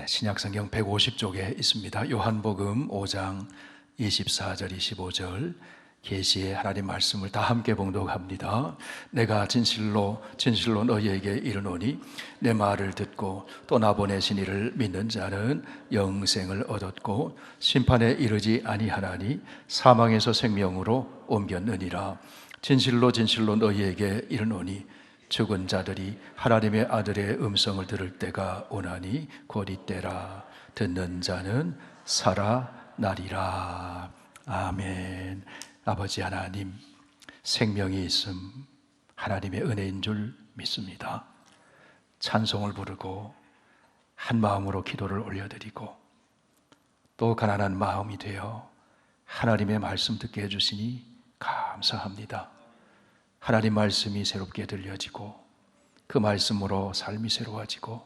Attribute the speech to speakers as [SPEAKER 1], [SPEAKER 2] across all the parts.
[SPEAKER 1] 신약성경 150쪽에 있습니다. 요한복음 5장 24절 25절 계시의 하나님 말씀을 다 함께 봉독합니다. 내가 진실로 너희에게 이르노니 내 말을 듣고 또 나 보내신 이를 믿는 자는 영생을 얻었고 심판에 이르지 아니하나니 사망에서 생명으로 옮겼느니라. 진실로 너희에게 이르노니 죽은 자들이 하나님의 아들의 음성을 들을 때가 오나니 곧 이때라. 듣는 자는 살아나리라. 아멘. 아버지 하나님, 생명이 있음 하나님의 은혜인 줄 믿습니다. 찬송을 부르고 한 마음으로 기도를 올려드리고 또 가난한 마음이 되어 하나님의 말씀 듣게 해주시니 감사합니다. 하나님 말씀이 새롭게 들려지고 그 말씀으로 삶이 새로워지고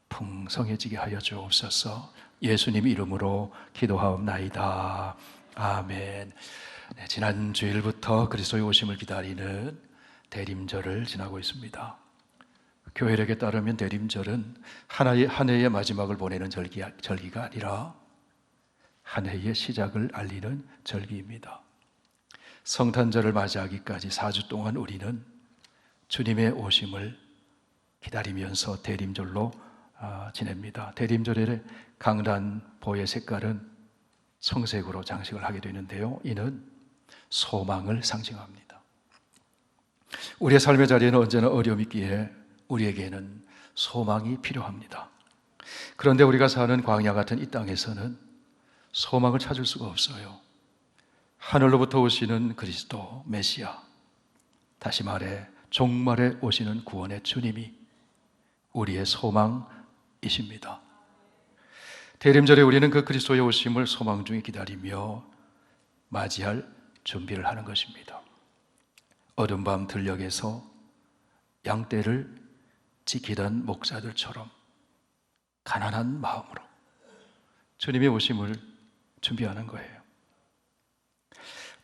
[SPEAKER 1] 풍성해지게 하여 주옵소서. 예수님 이름으로 기도하옵나이다. 아멘. 지난 주일부터 그리스도의 오심을 기다리는 대림절을 지나고 있습니다. 교회력에 따르면 대림절은 한 해의 마지막을 보내는 절기가 아니라 한 해의 시작을 알리는 절기입니다. 성탄절을 맞이하기까지 4주 동안 우리는 주님의 오심을 기다리면서 대림절로 지냅니다. 대림절의 강단보의 색깔은 청색으로 장식을 하게 되는데요, 이는 소망을 상징합니다. 우리의 삶의 자리에는 언제나 어려움이 있기에 우리에게는 소망이 필요합니다. 그런데 우리가 사는 광야 같은 이 땅에서는 소망을 찾을 수가 없어요. 하늘로부터 오시는 그리스도 메시아, 다시 말해 종말에 오시는 구원의 주님이 우리의 소망이십니다. 대림절에 우리는 그 그리스도의 오심을 소망 중에 기다리며 맞이할 준비를 하는 것입니다. 어두운 밤 들녘에서 양떼를 지키던 목자들처럼 가난한 마음으로 주님의 오심을 준비하는 거예요.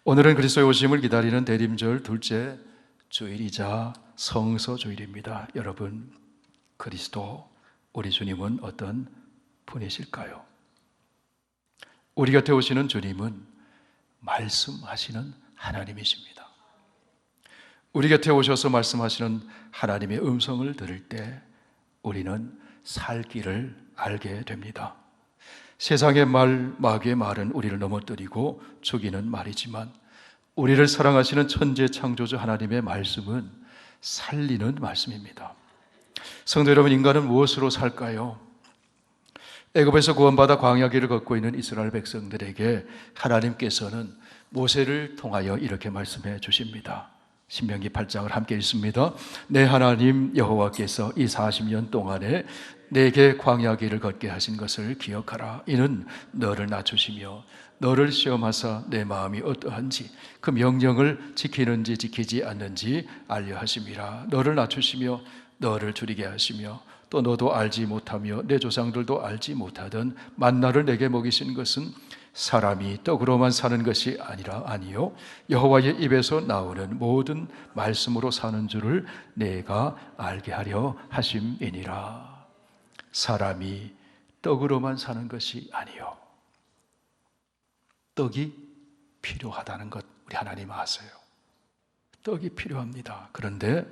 [SPEAKER 1] 오늘은 그리스도의 오심을 기다리는 대림절 둘째 주일이자 성서주일입니다. 여러분, 그리스도, 우리 주님은 어떤 분이실까요? 우리 곁에 오시는 주님은 말씀하시는 하나님이십니다. 우리 곁에 오셔서 말씀하시는 하나님의 음성을 들을 때 우리는 살 길을 알게 됩니다. 세상의 말, 마귀의 말은 우리를 넘어뜨리고 죽이는 말이지만 우리를 사랑하시는 천재 창조주 하나님의 말씀은 살리는 말씀입니다. 성도 여러분, 인간은 무엇으로 살까요? 애굽에서 구원받아 광야길을 걷고 있는 이스라엘 백성들에게 하나님께서는 모세를 통하여 이렇게 말씀해 주십니다. 신명기 8장을 함께 읽습니다. 내 하나님 여호와께서 이 40년 동안에 내게 광야길을 걷게 하신 것을 기억하라. 이는 너를 낮추시며 너를 시험하사 내 마음이 어떠한지 그 명령을 지키는지 지키지 않는지 알려 하심이라. 너를 낮추시며 너를 줄이게 하시며 또 너도 알지 못하며 내 조상들도 알지 못하던 만나를 내게 먹이신 것은 사람이 떡으로만 사는 것이 아니요 여호와의 입에서 나오는 모든 말씀으로 사는 줄을 내가 알게 하려 하심이니라. 사람이 떡으로만 사는 것이 아니요 떡이 필요하다는 것 우리 하나님 아세요. 떡이 필요합니다. 그런데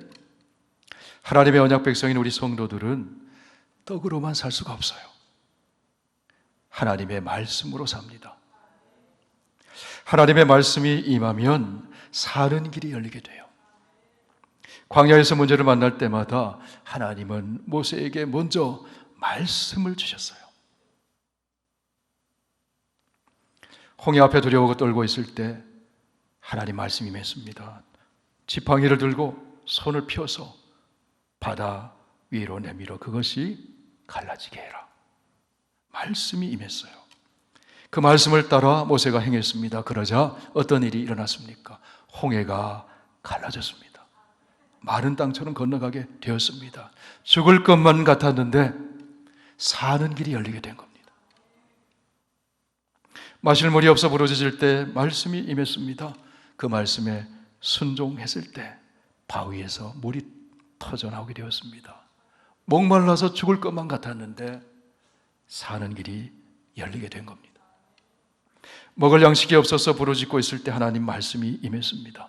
[SPEAKER 1] 하나님의 언약 백성인 우리 성도들은 떡으로만 살 수가 없어요. 하나님의 말씀으로 삽니다. 하나님의 말씀이 임하면 사는 길이 열리게 돼요. 광야에서 문제를 만날 때마다 하나님은 모세에게 먼저 말씀을 주셨어요. 홍해 앞에 두려워하고 떨고 있을 때 하나님 말씀이 임했습니다. 지팡이를 들고 손을 펴서 바다 위로 내밀어 그것이 갈라지게 해라. 말씀이 임했어요. 그 말씀을 따라 모세가 행했습니다. 그러자 어떤 일이 일어났습니까? 홍해가 갈라졌습니다. 마른 땅처럼 건너가게 되었습니다. 죽을 것만 같았는데 사는 길이 열리게 된 겁니다. 마실 물이 없어 부러져질 때 말씀이 임했습니다. 그 말씀에 순종했을 때 바위에서 물이 터져나오게 되었습니다. 목말라서 죽을 것만 같았는데 사는 길이 열리게 된 겁니다. 먹을 양식이 없어서 부르짖고 있을 때 하나님 말씀이 임했습니다.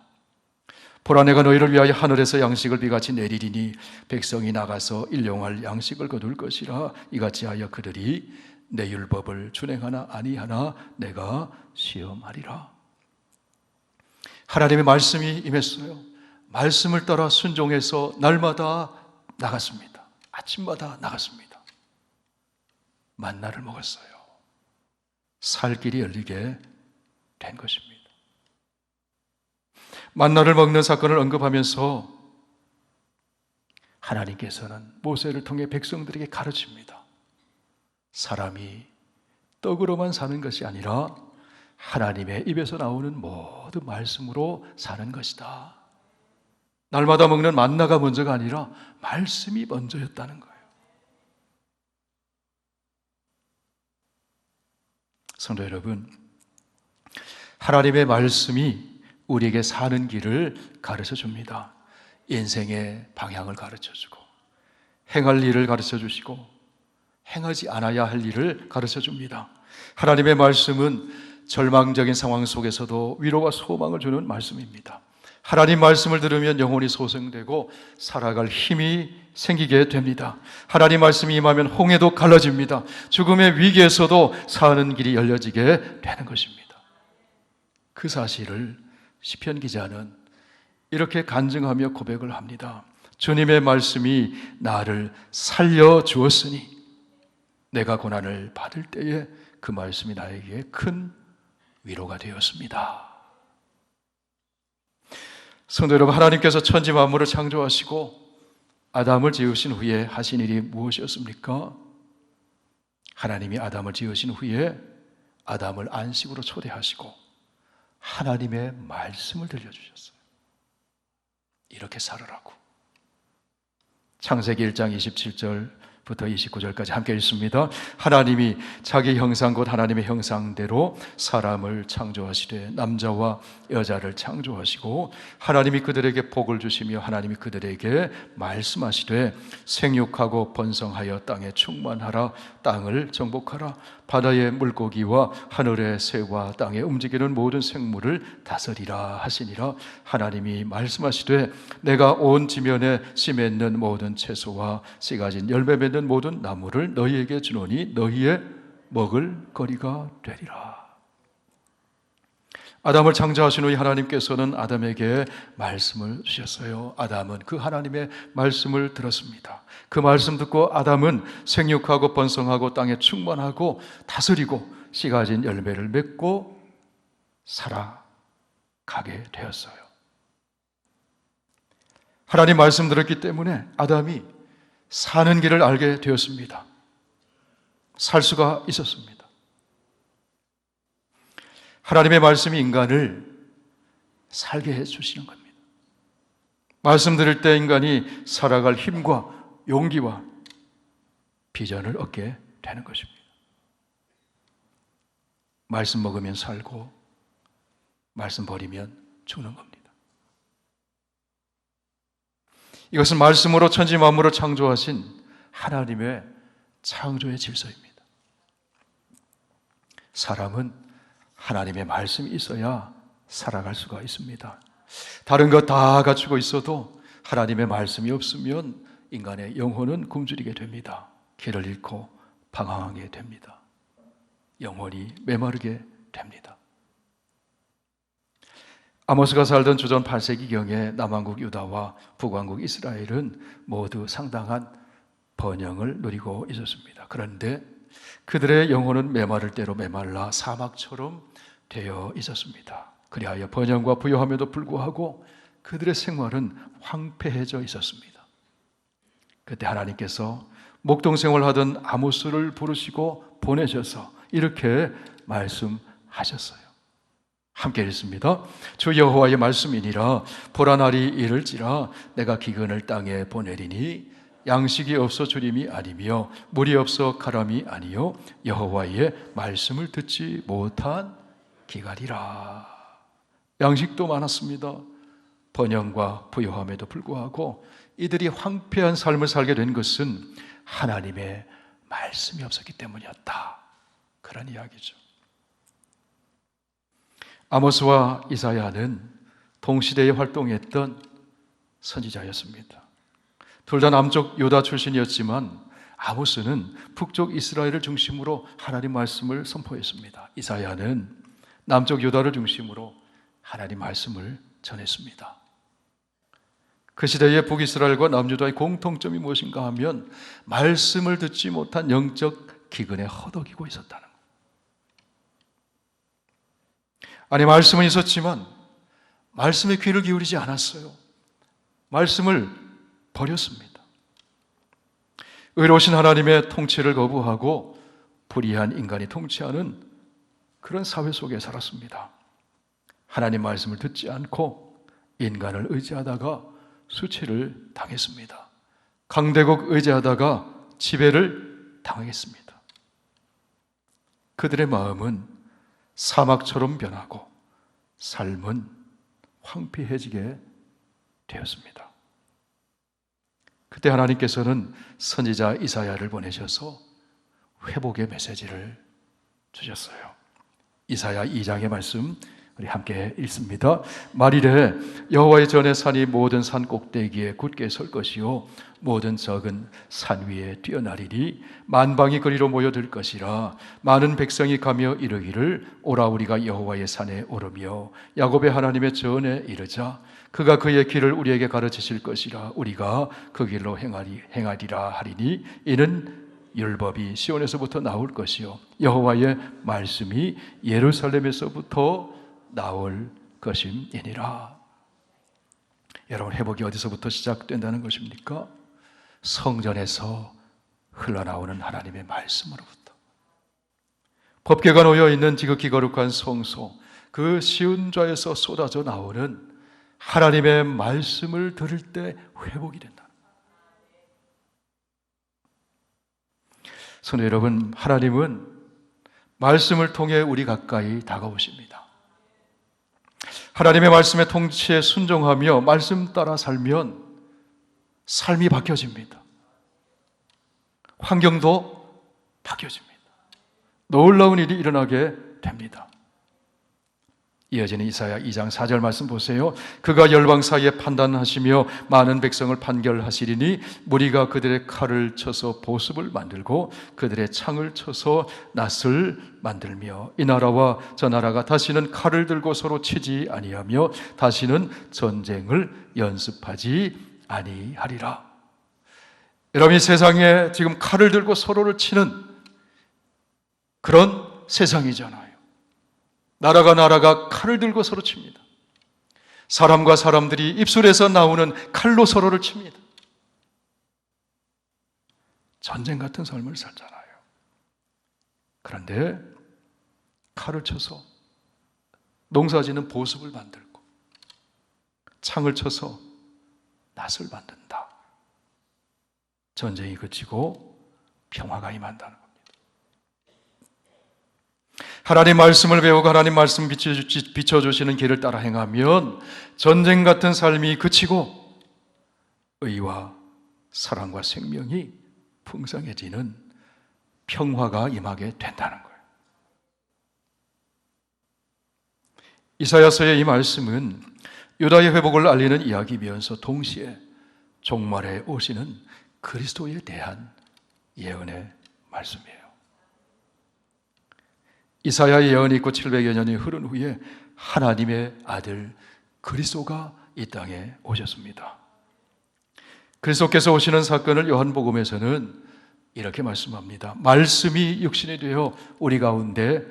[SPEAKER 1] 보라, 내가 너희를 위하여 하늘에서 양식을 비같이 내리리니 백성이 나가서 일용할 양식을 거둘 것이라. 이같이 하여 그들이 내 율법을 준행하나 아니하나 내가 시험하리라. 하나님의 말씀이 임했어요. 말씀을 따라 순종해서 날마다 나갔습니다. 아침마다 나갔습니다. 만나를 먹었어요. 살 길이 열리게 된 것입니다. 만나를 먹는 사건을 언급하면서 하나님께서는 모세를 통해 백성들에게 가르칩니다. 사람이 떡으로만 사는 것이 아니라 하나님의 입에서 나오는 모든 말씀으로 사는 것이다. 날마다 먹는 만나가 먼저가 아니라 말씀이 먼저였다는 거예요. 성도 여러분, 하나님의 말씀이 우리에게 사는 길을 가르쳐 줍니다. 인생의 방향을 가르쳐 주고, 행할 일을 가르쳐 주시고, 행하지 않아야 할 일을 가르쳐 줍니다. 하나님의 말씀은 절망적인 상황 속에서도 위로와 소망을 주는 말씀입니다. 하나님 말씀을 들으면 영혼이 소생되고 살아갈 힘이 생기게 됩니다. 하나님 말씀이 임하면 홍해도 갈라집니다. 죽음의 위기에서도 사는 길이 열려지게 되는 것입니다. 그 사실을 시편 기자는 이렇게 간증하며 고백을 합니다. 주님의 말씀이 나를 살려주었으니 내가 고난을 받을 때에 그 말씀이 나에게 큰 위로가 되었습니다. 성도 여러분, 하나님께서 천지 만물을 창조하시고 아담을 지으신 후에 하신 일이 무엇이었습니까? 하나님이 아담을 지으신 후에 아담을 안식으로 초대하시고 하나님의 말씀을 들려주셨어요. 이렇게 살으라고. 창세기 1장 27절부터 29절까지 함께 읽습니다. 하나님이 자기 형상 곧 하나님의 형상대로 사람을 창조하시되 남자와 여자를 창조하시고 하나님이 그들에게 복을 주시며 하나님이 그들에게 말씀하시되 생육하고 번성하여 땅에 충만하라. 땅을 정복하라. 바다의 물고기와 하늘의 새와 땅에 움직이는 모든 생물을 다스리라 하시니라. 하나님이 말씀하시되 내가 온 지면에 씨 맺는 모든 채소와 씨 가진 열매 맺는 모든 나무를 너희에게 주노니 너희의 먹을 거리가 되리라. 아담을 창조하신 후에 하나님께서는 아담에게 말씀을 주셨어요. 아담은 그 하나님의 말씀을 들었습니다. 그 말씀 듣고 아담은 생육하고 번성하고 땅에 충만하고 다스리고 씨 가진 열매를 맺고 살아가게 되었어요. 하나님 말씀 들었기 때문에 아담이 사는 길을 알게 되었습니다. 살 수가 있었습니다. 하나님의 말씀이 인간을 살게 해주시는 겁니다. 말씀 들을 때 인간이 살아갈 힘과 용기와 비전을 얻게 되는 것입니다. 말씀 먹으면 살고 말씀 버리면 죽는 겁니다. 이것은 말씀으로 천지 만물을 창조하신 하나님의 창조의 질서입니다. 사람은 하나님의 말씀이 있어야 살아갈 수가 있습니다. 다른 것 다 갖추고 있어도 하나님의 말씀이 없으면 인간의 영혼은 굶주리게 됩니다. 길을 잃고 방황하게 됩니다. 영혼이 메마르게 됩니다. 아모스가 살던 주전 8세기경에 남왕국 유다와 북왕국 이스라엘은 모두 상당한 번영을 누리고 있었습니다. 그런데 그들의 영혼은 메마를 대로 메말라 사막처럼 되어 있었습니다. 그리하여 번영과 부요함에도 불구하고 그들의 생활은 황폐해져 있었습니다. 그때 하나님께서 목동생활하던 아모스를 부르시고 보내셔서 이렇게 말씀하셨어요. 함께 읽습니다. 주 여호와의 말씀이니라. 보라, 날이 이를지라 내가 기근을 땅에 보내리니 양식이 없어 주림이 아니며 물이 없어 가람이 아니요 여호와의 말씀을 듣지 못한 기갈이라. 양식도 많았습니다. 번영과 부요함에도 불구하고 이들이 황폐한 삶을 살게 된 것은 하나님의 말씀이 없었기 때문이었다. 그런 이야기죠. 아모스와 이사야는 동시대에 활동했던 선지자였습니다. 둘 다 남쪽 유다 출신이었지만 아모스는 북쪽 이스라엘을 중심으로 하나님 말씀을 선포했습니다. 이사야는 남쪽 유다를 중심으로 하나님 말씀을 전했습니다. 그 시대의 북이스라엘과 남유다의 공통점이 무엇인가 하면 말씀을 듣지 못한 영적 기근에 허덕이고 있었다는 것. 아니, 말씀은 있었지만 말씀에 귀를 기울이지 않았어요. 말씀을 버렸습니다. 의로우신 하나님의 통치를 거부하고 불의한 인간이 통치하는 그런 사회 속에 살았습니다. 하나님 말씀을 듣지 않고 인간을 의지하다가 수치를 당했습니다. 강대국 의지하다가 지배를 당하겠습니다. 그들의 마음은 사막처럼 변하고 삶은 황폐해지게 되었습니다. 그때 하나님께서는 선지자 이사야를 보내셔서 회복의 메시지를 주셨어요. 이사야 2장의 말씀 우리 함께 읽습니다. 말이래 여호와의 전에 산이 모든 산 꼭대기에 굳게 설 것이요 모든 적은 산 위에 뛰어나리니 만방이 그리로 모여들 것이라. 많은 백성이 가며 이르기를 오라 우리가 여호와의 산에 오르며 야곱의 하나님의 전에 이르자. 그가 그의 길을 우리에게 가르치실 것이라. 우리가 그 길로 행하리라 하리니 이는 율법이 시온에서부터 나올 것이요 여호와의 말씀이 예루살렘에서부터 나올 것임이니라. 여러분, 회복이 어디서부터 시작된다는 것입니까? 성전에서 흘러나오는 하나님의 말씀으로부터. 법궤가 놓여있는 지극히 거룩한 성소, 그 시운좌에서 쏟아져 나오는 하나님의 말씀을 들을 때 회복이 된다. 성도 여러분, 하나님은 말씀을 통해 우리 가까이 다가오십니다. 하나님의 말씀의 통치에 순종하며 말씀 따라 살면 삶이 바뀌어집니다. 환경도 바뀌어집니다. 놀라운 일이 일어나게 됩니다. 이어지는 이사야 2장 4절 말씀 보세요. 그가 열방 사이에 판단하시며 많은 백성을 판결하시리니 무리가 그들의 칼을 쳐서 보습을 만들고 그들의 창을 쳐서 낫을 만들며 이 나라와 저 나라가 다시는 칼을 들고 서로 치지 아니하며 다시는 전쟁을 연습하지 아니하리라. 여러분, 이 세상에 지금 칼을 들고 서로를 치는 그런 세상이잖아요. 나라가 칼을 들고 서로 칩니다. 사람과 사람들이 입술에서 나오는 칼로 서로를 칩니다. 전쟁 같은 삶을 살잖아요. 그런데 칼을 쳐서 농사지는 보습을 만들고 창을 쳐서 낫을 만든다. 전쟁이 그치고 평화가 임한다는 겁니다. 하나님 말씀을 배우고 하나님 말씀 비춰주시는 길을 따라 행하면 전쟁 같은 삶이 그치고 의와 사랑과 생명이 풍성해지는 평화가 임하게 된다는 거예요. 이사야서의 이 말씀은 유다의 회복을 알리는 이야기이면서 동시에 종말에 오시는 그리스도에 대한 예언의 말씀이에요. 이사야의 예언이 있고 700여 년이 흐른 후에 하나님의 아들 그리스도가 이 땅에 오셨습니다. 그리스도께서 오시는 사건을 요한복음에서는 이렇게 말씀합니다. 말씀이 육신이 되어 우리 가운데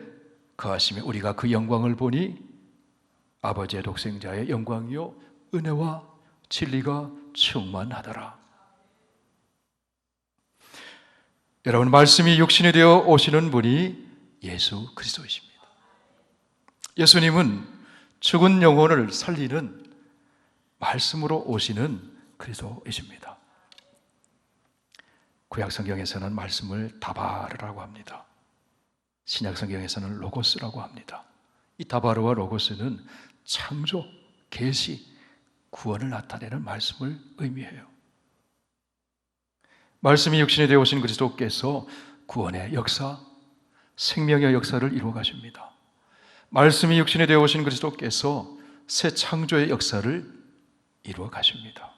[SPEAKER 1] 거하시며 우리가 그 영광을 보니 아버지의 독생자의 영광이요 은혜와 진리가 충만하더라. 여러분, 말씀이 육신이 되어 오시는 분이 예수 그리스도이십니다. 예수님은 죽은 영혼을 살리는 말씀으로 오시는 그리스도이십니다. 구약 성경에서는 말씀을 다바르라고 합니다. 신약 성경에서는 로고스라고 합니다. 이 다바르와 로고스는 창조, 계시, 구원을 나타내는 말씀을 의미해요. 말씀이 육신이 되어 오신 그리스도께서 구원의 역사, 생명의 역사를 이루어 가십니다. 말씀이 육신이 되어 오신 그리스도께서 새 창조의 역사를 이루어 가십니다.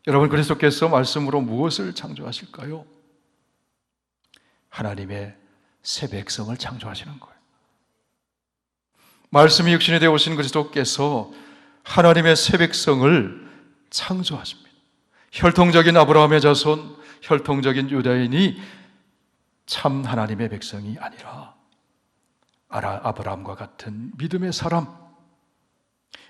[SPEAKER 1] 여러분, 그리스도께서 말씀으로 무엇을 창조하실까요? 하나님의 새 백성을 창조하시는 거예요. 말씀이 육신이 되어 오신 그리스도께서 하나님의 새 백성을 창조하십니다. 혈통적인 아브라함의 자손, 혈통적인 유다인이 참 하나님의 백성이 아니라 아브라함과 같은 믿음의 사람,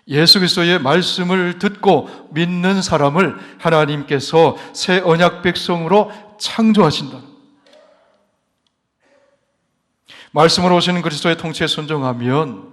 [SPEAKER 1] 예수 그리스도의 말씀을 듣고 믿는 사람을 하나님께서 새 언약 백성으로 창조하신다. 말씀으로 오시는 그리스도의 통치에 순종하면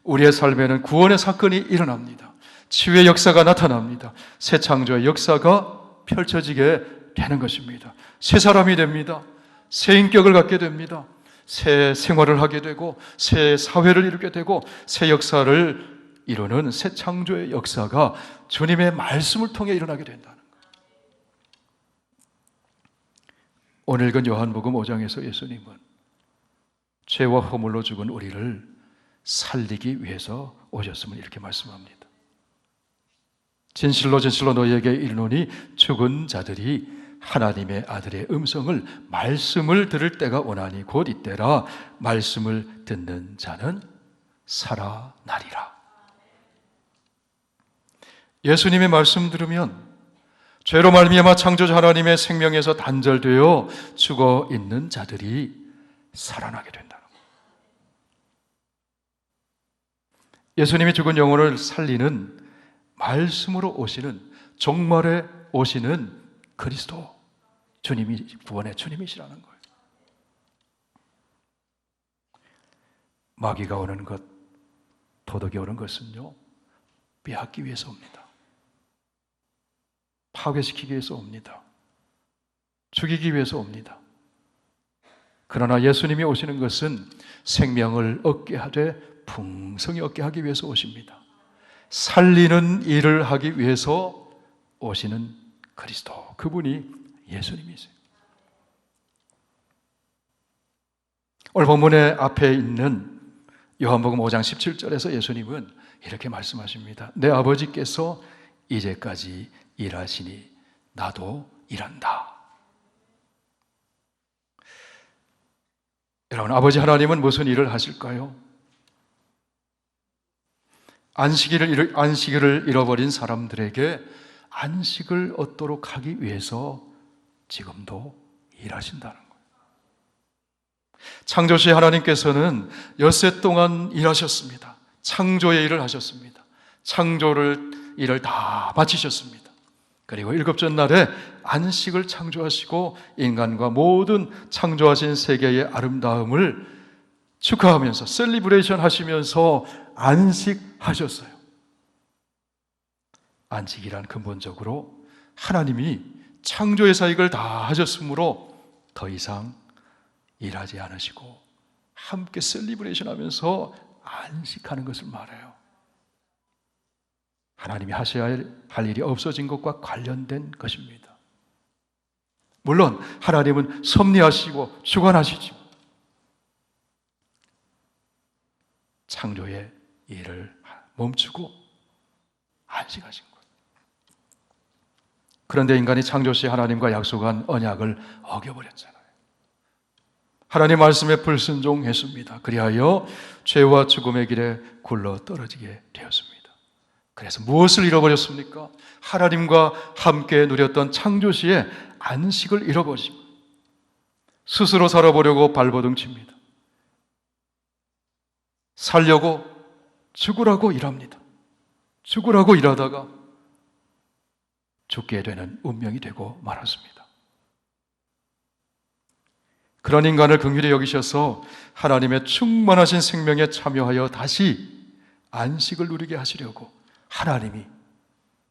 [SPEAKER 1] 우리의 삶에는 구원의 사건이 일어납니다. 치유의 역사가 나타납니다. 새 창조의 역사가 펼쳐지게 되는 것입니다. 새 사람이 됩니다. 새 인격을 갖게 됩니다. 새 생활을 하게 되고 새 사회를 이루게 되고 새 역사를 이루는 새 창조의 역사가 주님의 말씀을 통해 일어나게 된다는 거예요. 오늘 읽은 요한복음 5장에서 예수님은 죄와 허물로 죽은 우리를 살리기 위해서 오셨음을 이렇게 말씀합니다. 진실로 진실로 너희에게 이르노니 죽은 자들이 하나님의 아들의 음성을 말씀을 들을 때가 오나니 곧 이때라. 말씀을 듣는 자는 살아나리라. 예수님의 말씀 들으면 죄로 말미암아 창조자 하나님의 생명에서 단절되어 죽어 있는 자들이 살아나게 된다는 거예요. 예수님이 죽은 영혼을 살리는 말씀으로 오시는, 종말에 오시는 그리스도, 주님이 구원의 주님이시라는 거예요. 마귀가 오는 것, 도덕이 오는 것은요, 빼앗기 위해서 옵니다. 파괴시키기 위해서 옵니다. 죽이기 위해서 옵니다. 그러나 예수님이 오시는 것은 생명을 얻게 하되 풍성히 얻게 하기 위해서 오십니다. 살리는 일을 하기 위해서 오시는 그리스도, 그분이 예수님이세요. 오늘 본문의 앞에 있는 요한복음 5장 17절에서 예수님은 이렇게 말씀하십니다. 내 아버지께서 이제까지 일하시니 나도 일한다. 여러분, 아버지 하나님은 무슨 일을 하실까요? 안식일을 잃어버린 사람들에게 안식을 얻도록 하기 위해서 지금도 일하신다는 거예요. 창조시 하나님께서는 엿새 동안 일하셨습니다. 창조의 일을 하셨습니다. 창조를 일을 다 마치셨습니다. 그리고 일곱째 날에 안식을 창조하시고 인간과 모든 창조하신 세계의 아름다움을 축하하면서 셀리브레이션 하시면서 안식하셨어요. 안식이란 근본적으로 하나님이 창조의 사역을 다 하셨으므로 더 이상 일하지 않으시고 함께 셀리브레이션 하면서 안식하는 것을 말해요. 하나님이 하셔야 할 일이 없어진 것과 관련된 것입니다. 물론 하나님은 섭리하시고 주관하시죠. 창조의 일을 멈추고 안식하신 거예요. 그런데 인간이 창조시 하나님과 약속한 언약을 어겨버렸잖아요. 하나님 말씀에 불순종했습니다. 그리하여 죄와 죽음의 길에 굴러 떨어지게 되었습니다. 그래서 무엇을 잃어버렸습니까? 하나님과 함께 누렸던 창조시에 안식을 잃어버리고 스스로 살아보려고 발버둥 칩니다. 살려고 죽으라고 일합니다. 죽으라고 일하다가 죽게 되는 운명이 되고 말았습니다. 그런 인간을 긍휼히 여기셔서 하나님의 충만하신 생명에 참여하여 다시 안식을 누리게 하시려고 하나님이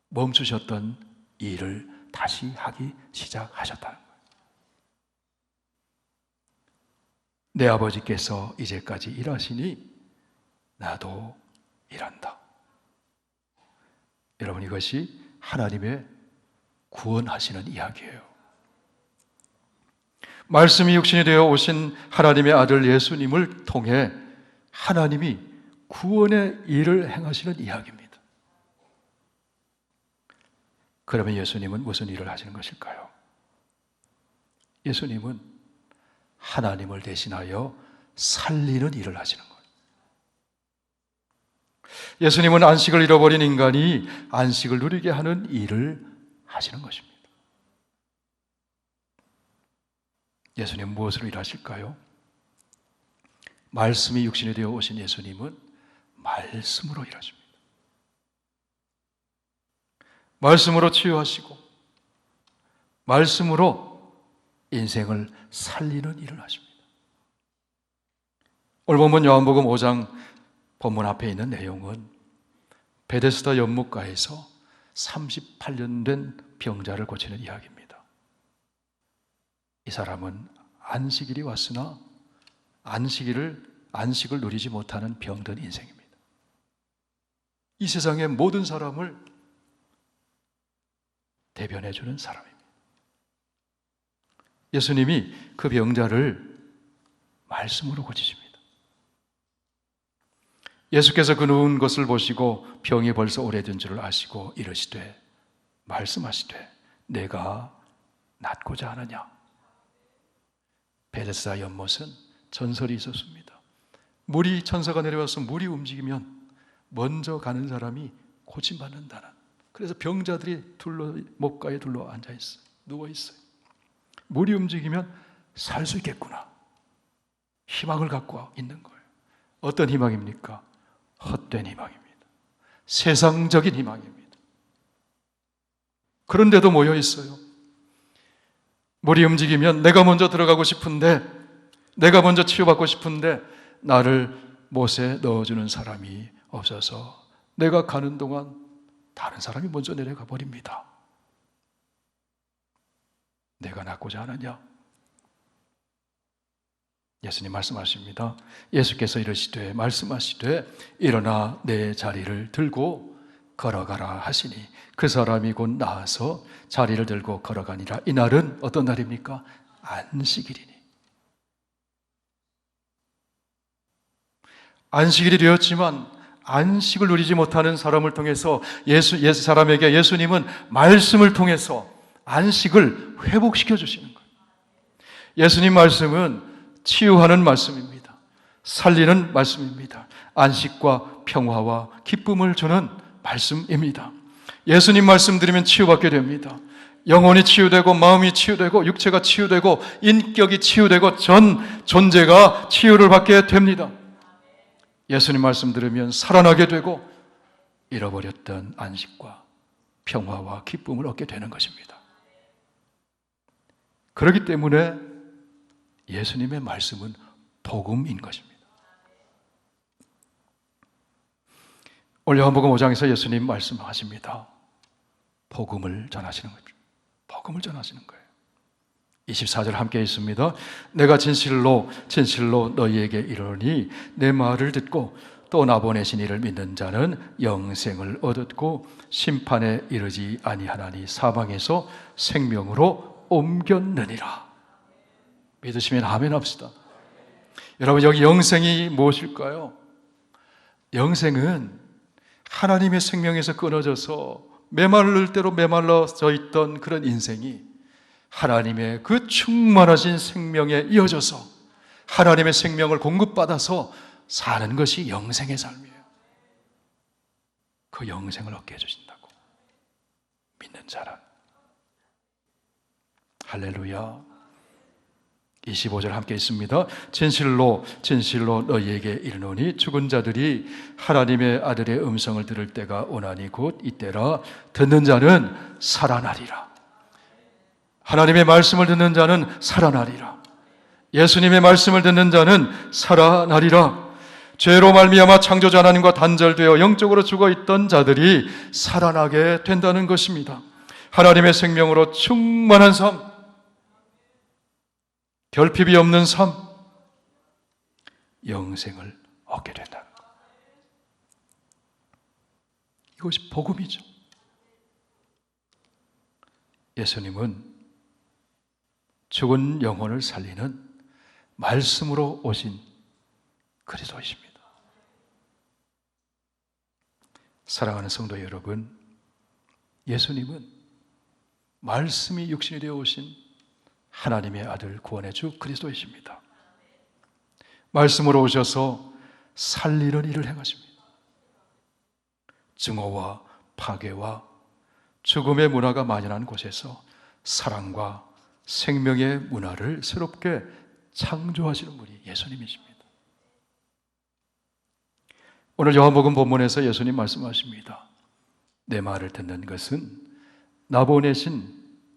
[SPEAKER 1] 멈추셨던 일을 다시 하기 시작하셨다는 거예요. 내 아버지께서 이제까지 일하시니 나도 일한다. 여러분, 이것이 하나님의 구원하시는 이야기예요. 말씀이 육신이 되어 오신 하나님의 아들 예수님을 통해 하나님이 구원의 일을 행하시는 이야기입니다. 그러면 예수님은 무슨 일을 하시는 것일까요? 예수님은 하나님을 대신하여 살리는 일을 하시는 거예요. 예수님은 안식을 잃어버린 인간이 안식을 누리게 하는 일을 하시는 것입니다. 예수님은 무엇으로 일하실까요? 말씀이 육신이 되어 오신 예수님은 말씀으로 일하십니다. 말씀으로 치유하시고 말씀으로 인생을 살리는 일을 하십니다. 오늘 본문 요한복음 5장 본문 앞에 있는 내용은 베데스다 연못가에서 38년 된 병자를 고치는 이야기입니다. 이 사람은 안식일이 왔으나 안식을 누리지 못하는 병든 인생입니다. 이 세상의 모든 사람을 대변해주는 사람입니다. 예수님이 그 병자를 말씀으로 고치십니다. 예수께서 그 누운 것을 보시고 병이 벌써 오래된 줄을 아시고 이르시되 말씀하시되 내가 낫고자 하느냐. 베데스다 연못은 전설이 있었습니다. 천사가 내려와서 물이 움직이면 먼저 가는 사람이 고침받는다는. 그래서 병자들이 목가에 둘러 앉아있어요. 누워있어요. 물이 움직이면 살 수 있겠구나. 희망을 갖고 있는 거예요. 어떤 희망입니까? 헛된 희망입니다. 세상적인 희망입니다. 그런데도 모여 있어요. 물이 움직이면 내가 먼저 들어가고 싶은데, 내가 먼저 치유받고 싶은데 나를 못에 넣어주는 사람이 없어서 내가 가는 동안 다른 사람이 먼저 내려가 버립니다. 내가 낫고자 하느냐? 예수님 말씀하십니다. 예수께서 이르시되 말씀하시되 일어나 내 자리를 들고 걸어가라 하시니 그 사람이 곧 나아서 자리를 들고 걸어가니라. 이날은 어떤 날입니까? 안식일이니. 안식일이 되었지만 안식을 누리지 못하는 사람을 통해서 사람에게 예수님은 말씀을 통해서 안식을 회복시켜 주시는 거예요. 예수님 말씀은 치유하는 말씀입니다. 살리는 말씀입니다. 안식과 평화와 기쁨을 주는 말씀입니다. 예수님 말씀 들으면 치유받게 됩니다. 영혼이 치유되고 마음이 치유되고 육체가 치유되고 인격이 치유되고 전 존재가 치유를 받게 됩니다. 예수님 말씀 들으면 살아나게 되고 잃어버렸던 안식과 평화와 기쁨을 얻게 되는 것입니다. 그렇기 때문에 예수님의 말씀은 복음인 것입니다. 오늘 요한복음 5장에서 예수님 말씀하십니다. 복음을 전하시는 거죠. 복음을 전하시는 거예요. 24절 함께 있습니다. 내가 진실로 너희에게 이르노니 내 말을 듣고 또 나 보내신 이를 믿는 자는 영생을 얻었고 심판에 이르지 아니하나니 사방에서 생명으로 옮겼느니라. 믿으시면 아멘 합시다. 여러분, 여기 영생이 무엇일까요? 영생은 하나님의 생명에서 끊어져서 메마를 대로 메말라져 있던 그런 인생이 하나님의 그 충만하신 생명에 이어져서 하나님의 생명을 공급받아서 사는 것이 영생의 삶이에요. 그 영생을 얻게 해주신다고 믿는 자는. 할렐루야. 25절 함께 있습니다. 진실로 너희에게 이르노니 죽은 자들이 하나님의 아들의 음성을 들을 때가 오나니 곧 이때라. 듣는 자는 살아나리라. 하나님의 말씀을 듣는 자는 살아나리라. 예수님의 말씀을 듣는 자는 살아나리라. 죄로 말미암아 창조자 하나님과 단절되어 영적으로 죽어있던 자들이 살아나게 된다는 것입니다. 하나님의 생명으로 충만한 삶, 결핍이 없는 삶, 영생을 얻게 된다는 것. 이것이 복음이죠. 예수님은 죽은 영혼을 살리는 말씀으로 오신 그리스도이십니다. 사랑하는 성도 여러분, 예수님은 말씀이 육신이 되어 오신 하나님의 아들 구원의 주 그리스도이십니다. 말씀으로 오셔서 살리는 일을 행하십니다. 증오와 파괴와 죽음의 문화가 만연한 곳에서 사랑과 생명의 문화를 새롭게 창조하시는 분이 예수님이십니다. 오늘 요한복음 본문에서 예수님 말씀하십니다. 내 말을 듣는 것은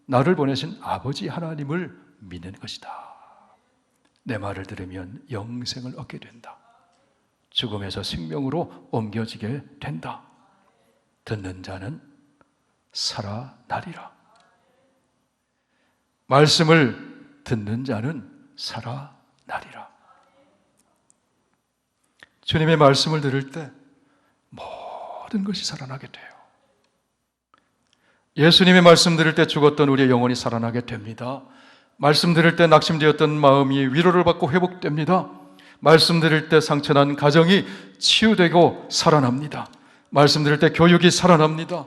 [SPEAKER 1] 나를 보내신 아버지 하나님을 믿는 것이다. 내 말을 들으면 영생을 얻게 된다. 죽음에서 생명으로 옮겨지게 된다. 듣는 자는 살아나리라. 말씀을 듣는 자는 살아나리라. 주님의 말씀을 들을 때 모든 것이 살아나게 돼요. 예수님의 말씀 들을 때 죽었던 우리의 영혼이 살아나게 됩니다. 말씀 들을 때 낙심되었던 마음이 위로를 받고 회복됩니다. 말씀 들을 때 상처난 가정이 치유되고 살아납니다. 말씀 들을 때 교육이 살아납니다.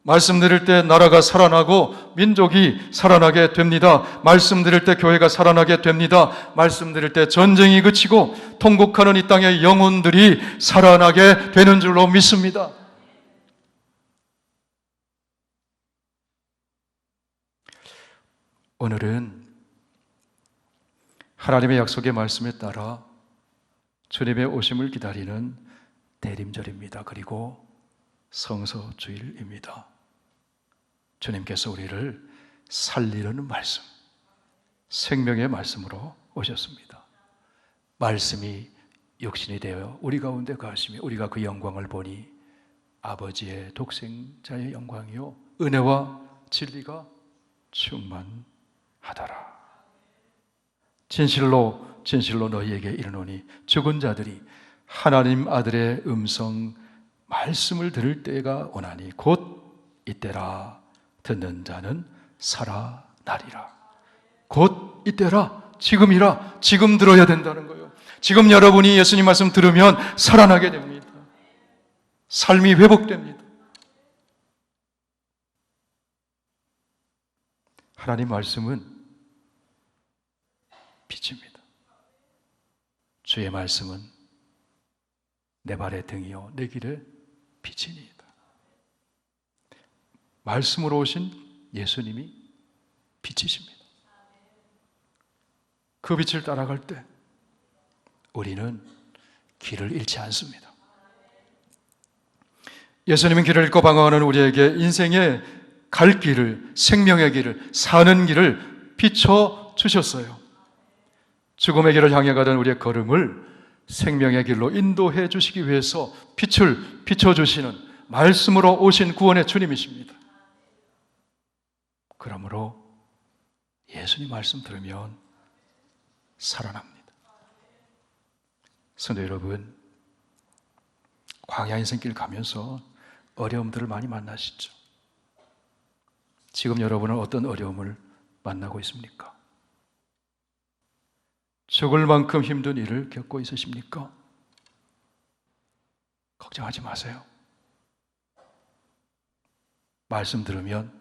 [SPEAKER 1] 말씀 들을 때 나라가 살아나고 민족이 살아나게 됩니다. 말씀 들을 때 교회가 살아나게 됩니다. 말씀 들을 때 전쟁이 그치고 통곡하는 이 땅의 영혼들이 살아나게 되는 줄로 믿습니다. 오늘은 하나님의 약속의 말씀에 따라 주님의 오심을 기다리는 대림절입니다. 그리고 성서주일입니다. 주님께서 우리를 살리는 말씀, 생명의 말씀으로 오셨습니다. 말씀이 육신이 되어 우리 가운데 거하시며 우리가 그 영광을 보니 아버지의 독생자의 영광이요 은혜와 진리가 충만하더라. 진실로 너희에게 이르노니 죽은 자들이 하나님 아들의 음성 말씀을 들을 때가 오나니 곧 이때라. 듣는 자는 살아나리라. 곧 이때라. 지금이라. 지금 들어야 된다는 거예요. 지금 여러분이 예수님 말씀 들으면 살아나게 됩니다. 삶이 회복됩니다. 하나님 말씀은 빛입니다. 주의 말씀은 내 발의 등이요 내 길의 빛이니이다. 말씀으로 오신 예수님이 빛이십니다. 그 빛을 따라갈 때 우리는 길을 잃지 않습니다. 예수님은 길을 잃고 방황하는 우리에게 인생의 갈 길을, 생명의 길을, 사는 길을 비춰주셨어요. 죽음의 길을 향해 가던 우리의 걸음을 생명의 길로 인도해 주시기 위해서 빛을 비춰주시는 말씀으로 오신 구원의 주님이십니다. 그러므로 예수님 말씀 들으면 살아납니다. 성도 여러분, 광야 인생길 가면서 어려움들을 많이 만나시죠. 지금 여러분은 어떤 어려움을 만나고 있습니까? 죽을 만큼 힘든 일을 겪고 있으십니까? 걱정하지 마세요. 말씀 들으면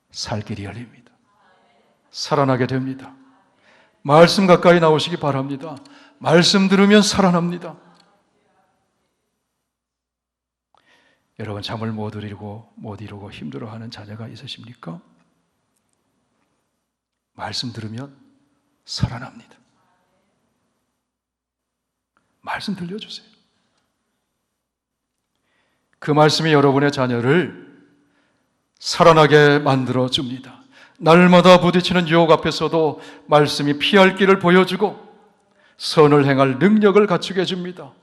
[SPEAKER 1] 살 길이 열립니다. 살아나게 됩니다. 말씀 가까이 나오시기 바랍니다. 말씀 들으면 살아납니다. 여러분 잠을 못 이루고 힘들어하는 자녀가 있으십니까? 말씀 들으면 살아납니다. 말씀 들려주세요. 그 말씀이 여러분의 자녀를 살아나게 만들어줍니다. 날마다 부딪히는 유혹 앞에서도 말씀이 피할 길을 보여주고 선을 행할 능력을 갖추게 해줍니다.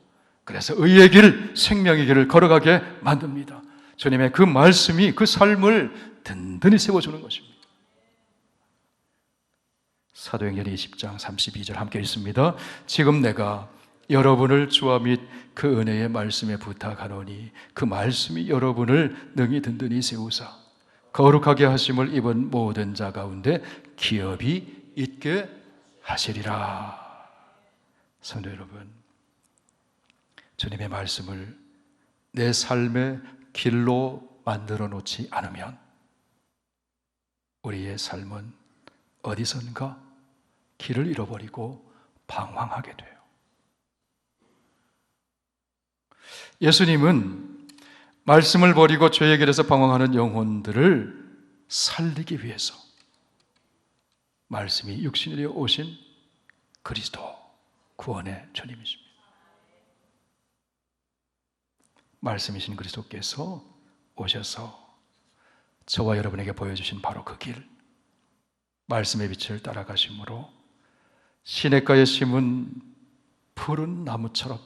[SPEAKER 1] 그래서 의의 길, 생명의 길을 걸어가게 만듭니다. 주님의 그 말씀이 그 삶을 든든히 세워주는 것입니다. 사도행전 20장 32절 함께 읽습니다. 지금 내가 여러분을 주와 및 그 은혜의 말씀에 부탁하노니 그 말씀이 여러분을 능히 든든히 세우사 거룩하게 하심을 입은 모든 자 가운데 기업이 있게 하시리라. 성도 여러분, 주님의 말씀을 내 삶의 길로 만들어 놓지 않으면 우리의 삶은 어디선가 길을 잃어버리고 방황하게 돼요. 예수님은 말씀을 버리고 죄의 길에서 방황하는 영혼들을 살리기 위해서 말씀이 육신이 되어 오신 그리스도 구원의 주님이십니다. 말씀이신 그리스도께서 오셔서 저와 여러분에게 보여주신 바로 그 길, 말씀의 빛을 따라가심으로 시냇가에 심은 푸른 나무처럼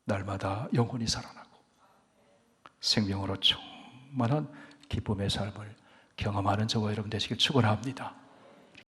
[SPEAKER 1] 날마다 영혼이 살아나고 생명으로 충만한 기쁨의 삶을 경험하는 저와 여러분 되시길 축원합니다.